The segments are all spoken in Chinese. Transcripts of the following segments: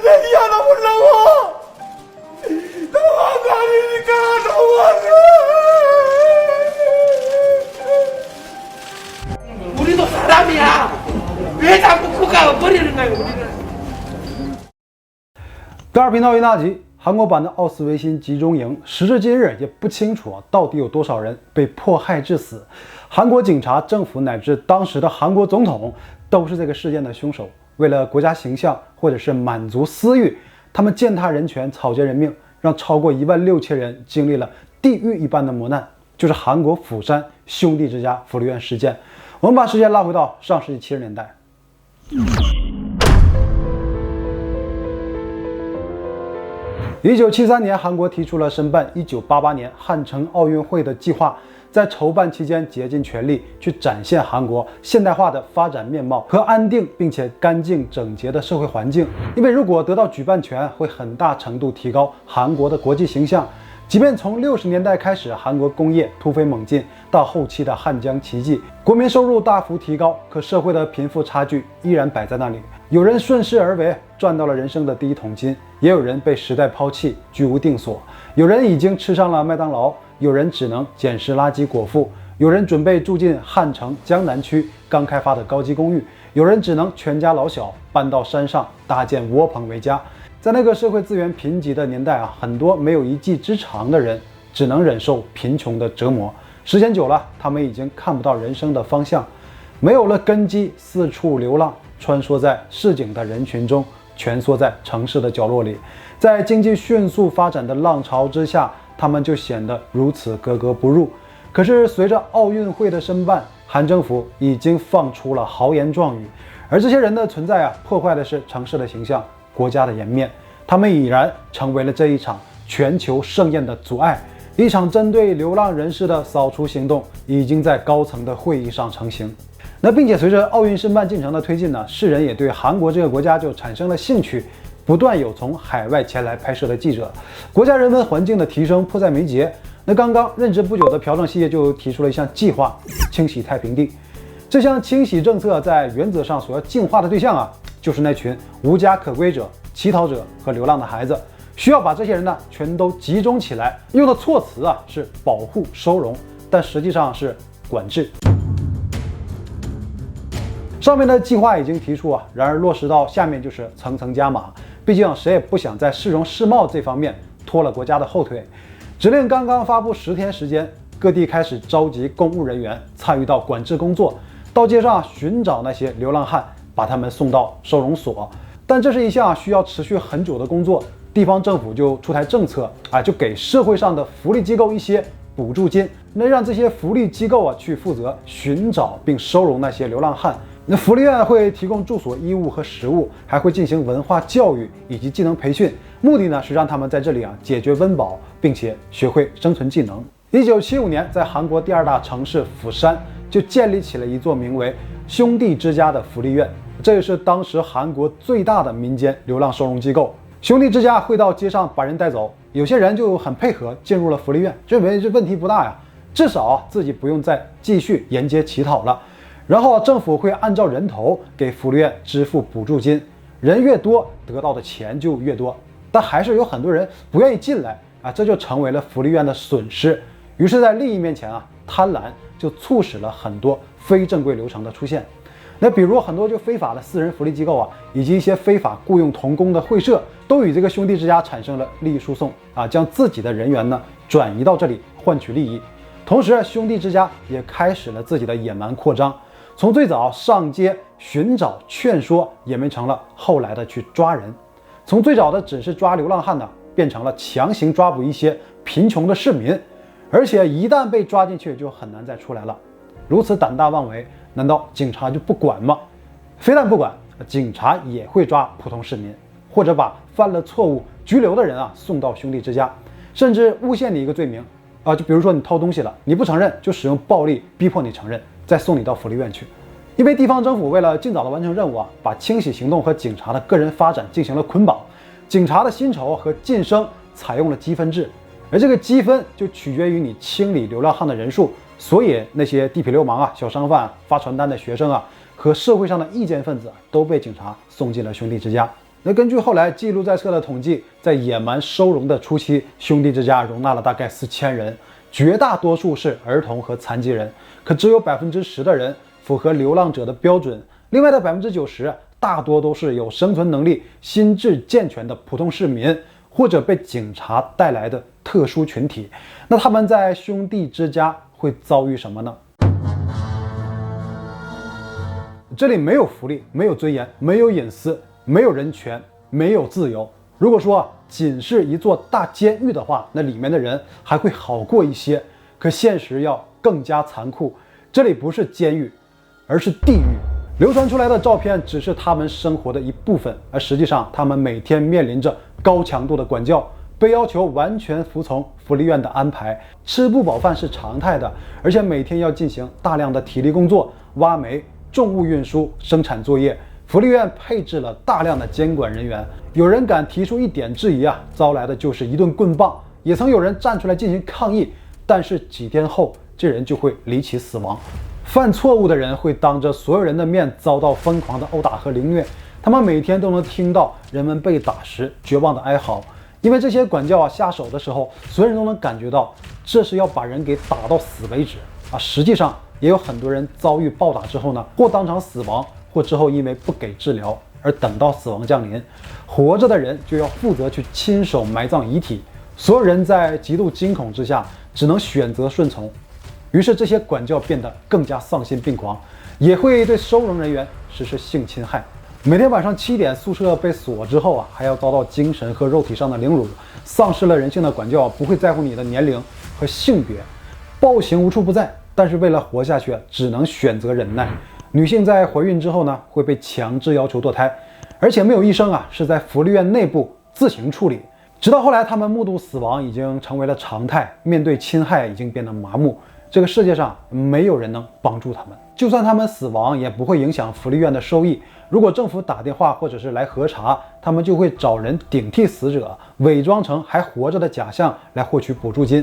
这样的不让我，都我告诉你干什么？ 우리도 사람이야. 왜 자꾸 그가 버리는 거야 우리는? 第二频道一大集，韩国版的奥斯维辛集中营，时至今日也不清楚到底有多少人被迫害致死。韩国警察、政府乃至当时的韩国总统都是这个事件的凶手。为了国家形象或者是满足私欲，他们践踏人权、草菅人命，让超过16000人经历了地狱一般的磨难。就是韩国釜山兄弟之家福利院事件。我们把时间拉回到上世纪70年代。1973年，韩国提出了申办1988年汉城奥运会的计划，在筹办期间竭尽全力去展现韩国现代化的发展面貌和安定并且干净整洁的社会环境。因为如果得到举办权，会很大程度提高韩国的国际形象。即便从60年代开始，韩国工业突飞猛进，到后期的汉江奇迹，国民收入大幅提高，可社会的贫富差距依然摆在那里。有人顺势而为，赚到了人生的第一桶金，也有人被时代抛弃，居无定所。有人已经吃上了麦当劳，有人只能捡拾垃圾果腹，有人准备住进汉城江南区刚开发的高级公寓，有人只能全家老小搬到山上搭建窝棚为家。在那个社会资源贫瘠的年代啊，很多没有一技之长的人只能忍受贫穷的折磨。时间久了，他们已经看不到人生的方向，没有了根基，四处流浪，穿梭在市井的人群中，蜷缩在城市的角落里。在经济迅速发展的浪潮之下，他们就显得如此格格不入。可是随着奥运会的申办，韩政府已经放出了豪言壮语，而这些人的存在啊，破坏的是城市的形象，国家的颜面。他们已然成为了这一场全球盛宴的阻碍。一场针对流浪人士的扫除行动已经在高层的会议上成型。并且随着奥运申办进程的推进呢，世人也对韩国这个国家就产生了兴趣，不断有从海外前来拍摄的记者。国家人文环境的提升迫在眉睫。刚刚任职不久的朴正熙就提出了一项计划，清洗太平地。这项清洗政策在原则上所要净化的对象啊，就是那群无家可归者、乞讨者和流浪的孩子。需要把这些人呢全都集中起来，用的措辞啊是保护收容，但实际上是管制。上面的计划已经提出啊，然而落实到下面就是层层加码。毕竟谁也不想在市容市貌这方面拖了国家的后腿。指令刚刚发布10天时间，各地开始召集公务人员参与到管制工作，到街上寻找那些流浪汉，把他们送到收容所。但这是一项需要持续很久的工作。地方政府就出台政策就给社会上的福利机构一些补助金，让这些福利机构去负责寻找并收容那些流浪汉。福利院会提供住所、衣物和食物，还会进行文化教育以及技能培训，目的呢是让他们在这里解决温饱，并且学会生存技能。1975年，在韩国第2大城市釜山就建立起了一座名为兄弟之家的福利院，这也是当时韩国最大的民间流浪收容机构。兄弟之家会到街上把人带走，有些人就很配合进入了福利院，认为这问题不大呀，至少自己不用再继续沿街乞讨了。然后政府会按照人头给福利院支付补助金，人越多得到的钱就越多，但还是有很多人不愿意进来这就成为了福利院的损失。于是在利益面前贪婪就促使了很多非正规流程的出现。比如很多就非法的私人福利机构以及一些非法雇佣童工的会社，都与这个兄弟之家产生了利益输送将自己的人员呢转移到这里换取利益。同时，兄弟之家也开始了自己的野蛮扩张，从最早上街寻找劝说，演变成了后来的去抓人。从最早的只是抓流浪汉呢，变成了强行抓捕一些贫穷的市民，而且一旦被抓进去就很难再出来了。如此胆大妄为，难道警察就不管吗？非但不管，警察也会抓普通市民，或者把犯了错误拘留的人送到兄弟之家，甚至诬陷你一个罪名就比如说你偷东西了，你不承认，就使用暴力逼迫你承认，再送你到福利院去。因为地方政府为了尽早的完成任务把清洗行动和警察的个人发展进行了捆绑，警察的薪酬和晋升采用了积分制，而这个积分就取决于你清理流浪汉的人数。所以那些地痞流氓小商贩发传单的学生和社会上的意见分子都被警察送进了兄弟之家。那根据后来记录在册的统计，在野蛮收容的初期，兄弟之家容纳了大概4000人，绝大多数是儿童和残疾人，可只有10%的人符合流浪者的标准，另外的90%大多都是有生存能力、心智健全的普通市民，或者被警察带来的特殊群体。那他们在兄弟之家会遭遇什么呢？这里没有福利，没有尊严，没有隐私，没有人权，没有自由。如果说仅是一座大监狱的话，那里面的人还会好过一些。可现实要更加残酷，这里不是监狱，而是地狱。流传出来的照片只是他们生活的一部分，而实际上他们每天面临着高强度的管教，被要求完全服从福利院的安排，吃不饱饭是常态的，而且每天要进行大量的体力工作，挖煤、重物运输、生产作业。福利院配置了大量的监管人员，有人敢提出一点质疑啊，遭来的就是一顿棍棒。也曾有人站出来进行抗议，但是几天后，这人就会离奇死亡。犯错误的人会当着所有人的面遭到疯狂的殴打和凌虐，他们每天都能听到人们被打时绝望的哀嚎。因为这些管教下手的时候，所有人都能感觉到这是要把人给打到死为止啊！实际上也有很多人遭遇暴打之后呢，或当场死亡，或之后因为不给治疗而等到死亡降临。活着的人就要负责去亲手埋葬遗体，所有人在极度惊恐之下只能选择顺从。于是这些管教变得更加丧心病狂，也会对收容人员实施性侵害。每天晚上7点，宿舍被锁之后还要遭到精神和肉体上的凌辱。丧失了人性的管教不会在乎你的年龄和性别，暴行无处不在，但是为了活下去只能选择忍耐。女性在怀孕之后呢，会被强制要求堕胎，而且没有医生是在福利院内部自行处理。直到后来他们目睹死亡已经成为了常态，面对侵害已经变得麻木。这个世界上没有人能帮助他们，就算他们死亡也不会影响福利院的收益。如果政府打电话或者是来核查，他们就会找人顶替死者，伪装成还活着的假象来获取补助金。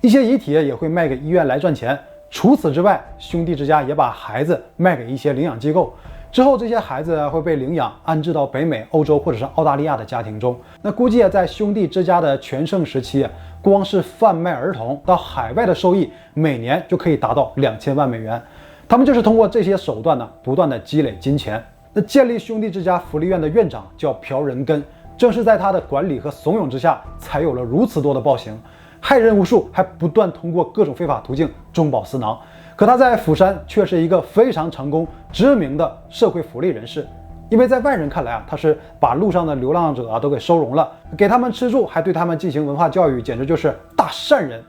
一些遗体也会卖给医院来赚钱。除此之外，兄弟之家也把孩子卖给一些领养机构，之后这些孩子会被领养安置到北美、欧洲或者是澳大利亚的家庭中。那估计在兄弟之家的全盛时期，光是贩卖儿童到海外的收益每年就可以达到2000万美元。他们就是通过这些手段不断的积累金钱。那建立兄弟之家福利院的院长叫朴仁根，正是在他的管理和怂恿之下，才有了如此多的暴行，害人无数，还不断通过各种非法途径中饱私囊。可他在釜山却是一个非常成功、知名的社会福利人士，因为在外人看来他是把路上的流浪者都给收容了，给他们吃住，还对他们进行文化教育，简直就是大善人。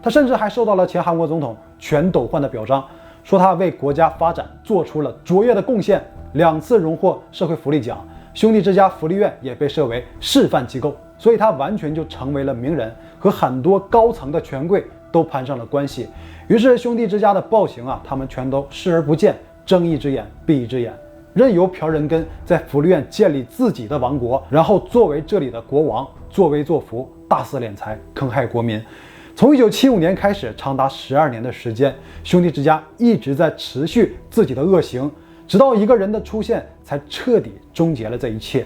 他甚至还受到了前韩国总统全斗焕的表彰，说他为国家发展做出了卓越的贡献，2次荣获社会福利奖。兄弟之家福利院也被设为示范机构，所以他完全就成为了名人，和很多高层的权贵都攀上了关系。于是兄弟之家的暴行他们全都视而不见，睁一只眼闭一只眼，任由朴仁根在福利院建立自己的王国，然后作为这里的国王，作威作福，大肆敛财，坑害国民。从1975年开始，长达12年的时间，兄弟之家一直在持续自己的恶行，直到一个人的出现，才彻底终结了这一切。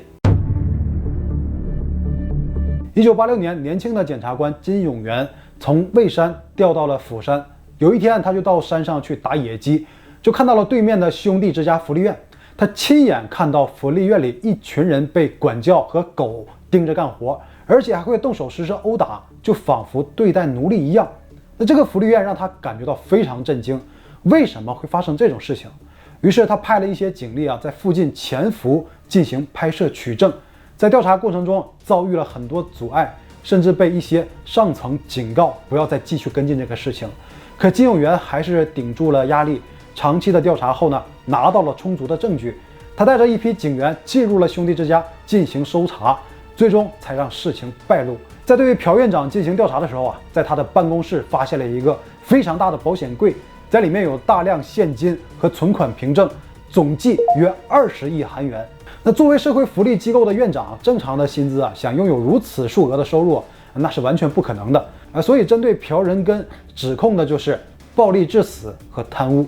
1986年，年轻的检察官金永元从蔚山调到了釜山。有一天，他就到山上去打野鸡，就看到了对面的兄弟之家福利院。他亲眼看到福利院里一群人被管教和狗盯着干活，而且还会动手实施殴打，就仿佛对待奴隶一样。那这个福利院让他感觉到非常震惊，为什么会发生这种事情？于是他派了一些警力在附近潜伏进行拍摄取证。在调查过程中遭遇了很多阻碍，甚至被一些上层警告不要再继续跟进这个事情。可金永元还是顶住了压力，长期的调查后拿到了充足的证据。他带着一批警员进入了兄弟之家进行搜查，最终才让事情败露。在对朴院长进行调查的时候在他的办公室发现了一个非常大的保险柜，在里面有大量现金和存款凭证，总计约20亿韩元。那作为社会福利机构的院长，正常的薪资想拥有如此数额的收入，那是完全不可能的。所以针对朴仁根指控的就是暴力致死和贪污。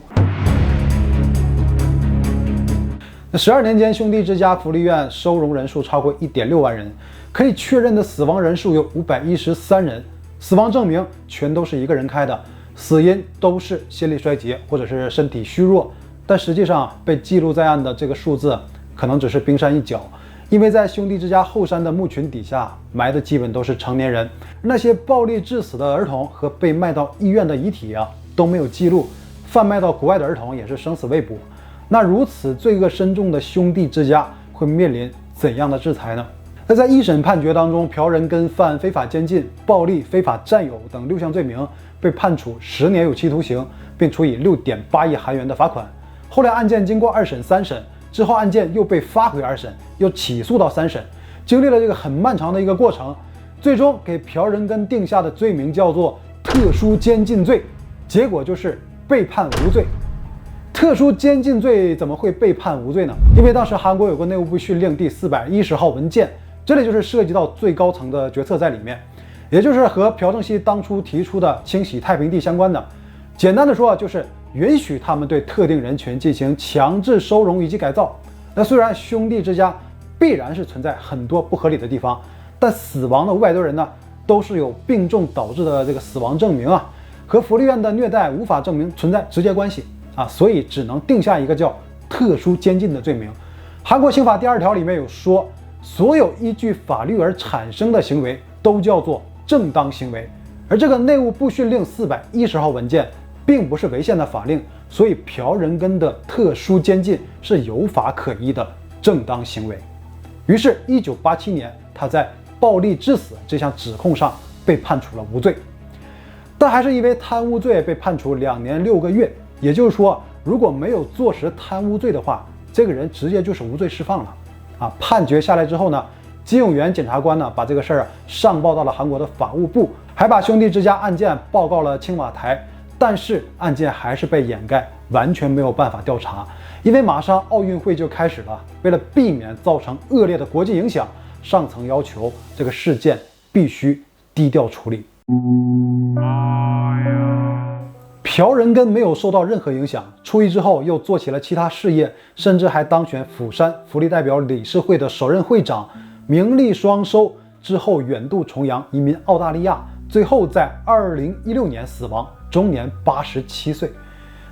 那12年间，兄弟之家福利院收容人数超过1.6万人，可以确认的死亡人数有513人，死亡证明全都是一个人开的，死因都是心力衰竭或者是身体虚弱。但实际上被记录在案的这个数字可能只是冰山一角，因为在兄弟之家后山的墓群底下埋的基本都是成年人，那些暴力致死的儿童和被卖到医院的遗体都没有记录，贩卖到国外的儿童也是生死未卜。那如此罪恶深重的兄弟之家会面临怎样的制裁呢？那在一审判决当中，朴仁根犯非法监禁、暴力、非法占有等6项罪名，被判处10年有期徒刑，并处以6.8亿韩元的罚款。后来案件经过2审、3审之后，案件又被发回2审，又起诉到3审，经历了这个很漫长的一个过程，最终给朴仁根定下的罪名叫做特殊监禁罪，结果就是被判无罪。特殊监禁罪怎么会被判无罪呢？因为当时韩国有个内务部训令第410号文件，这里就是涉及到最高层的决策在里面，也就是和朴正熙当初提出的清洗太平地相关的。简单的说，就是允许他们对特定人群进行强制收容以及改造。那虽然兄弟之家必然是存在很多不合理的地方，但死亡的500多人呢，都是有病重导致的这个死亡证明和福利院的虐待无法证明存在直接关系所以只能定下一个叫特殊监禁的罪名。韩国刑法第2条里面有说，所有依据法律而产生的行为都叫做正当行为，而这个内务部训令410号文件并不是违宪的法令，所以朴仁根的特殊监禁是有法可依的正当行为。于是1987年他在暴力致死这项指控上被判处了无罪，但还是因为贪污罪被判处2年6个月。也就是说，如果没有坐实贪污罪的话，这个人直接就是无罪释放了判决下来之后呢，金永元检察官呢把这个事儿上报到了韩国的法务部，还把兄弟之家案件报告了青瓦台，但是案件还是被掩盖，完全没有办法调查。因为马上奥运会就开始了，为了避免造成恶劣的国际影响，上层要求这个事件必须低调处理。朴仁根没有受到任何影响，出狱之后又做起了其他事业，甚至还当选釜山福利代表理事会的首任会长，名利双收。之后远渡重洋，移民澳大利亚，最后在2016年死亡，终年87岁。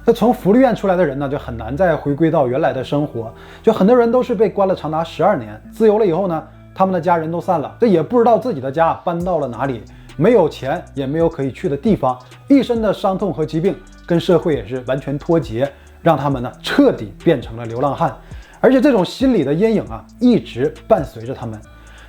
那从福利院出来的人呢，就很难再回归到原来的生活，就很多人都是被关了长达12年，自由了以后呢，他们的家人都散了，这也不知道自己的家搬到了哪里，没有钱，也没有可以去的地方，一身的伤痛和疾病，跟社会也是完全脱节，让他们呢彻底变成了流浪汉。而且这种心理的阴影一直伴随着他们，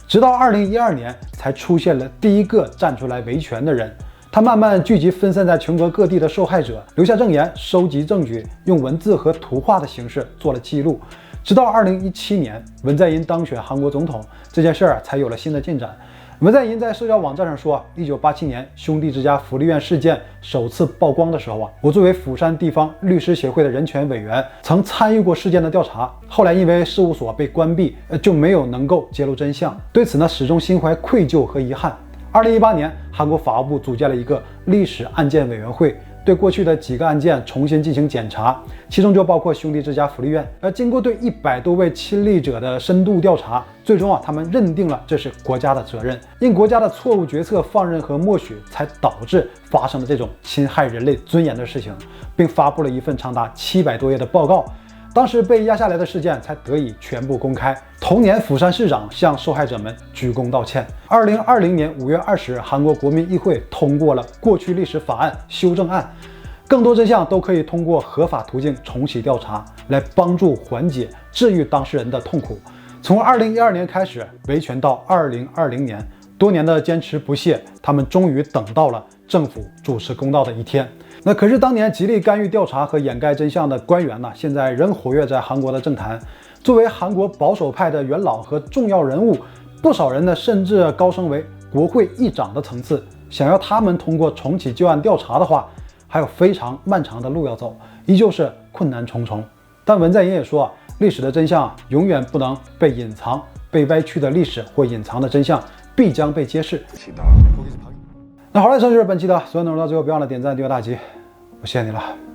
直到2012年才出现了第一个站出来维权的人。他慢慢聚集分散在全国各地的受害者，留下证言，收集证据，用文字和图画的形式做了记录。直到2017年，文在寅当选韩国总统，这件事儿才有了新的进展。文在寅在社交网站上说，1987年兄弟之家福利院事件首次曝光的时候我作为釜山地方律师协会的人权委员，曾参与过事件的调查。后来因为事务所被关闭，就没有能够揭露真相。对此呢，始终心怀愧疚和遗憾。2018年，韩国法务部组建了一个历史案件委员会，对过去的几个案件重新进行检查，其中就包括兄弟之家福利院。经过对100多位亲历者的深度调查，最终他们认定了这是国家的责任，因国家的错误决策、放任和默许，才导致发生了这种侵害人类尊严的事情，并发布了一份长达700多页的报告。当时被压下来的事件才得以全部公开。同年，釜山市长向受害者们鞠躬道歉。2020年5月20日，韩国国民议会通过了过去历史法案修正案，更多真相都可以通过合法途径重启调查，来帮助缓解、治愈当事人的痛苦。从2012年开始，维权到2020年，多年的坚持不懈，他们终于等到了政府主持公道的一天。那可是当年极力干预调查和掩盖真相的官员呢，现在仍活跃在韩国的政坛。作为韩国保守派的元老和重要人物，不少人呢甚至高升为国会议长的层次。想要他们通过重启旧案调查的话，还有非常漫长的路要走，依旧是困难重重。但文在寅也说，历史的真相永远不能被隐藏，被歪曲的历史或隐藏的真相必将被揭示。那好了，这就是本期的所有内容，到最后别忘了点赞、订阅大吉，我谢谢你了。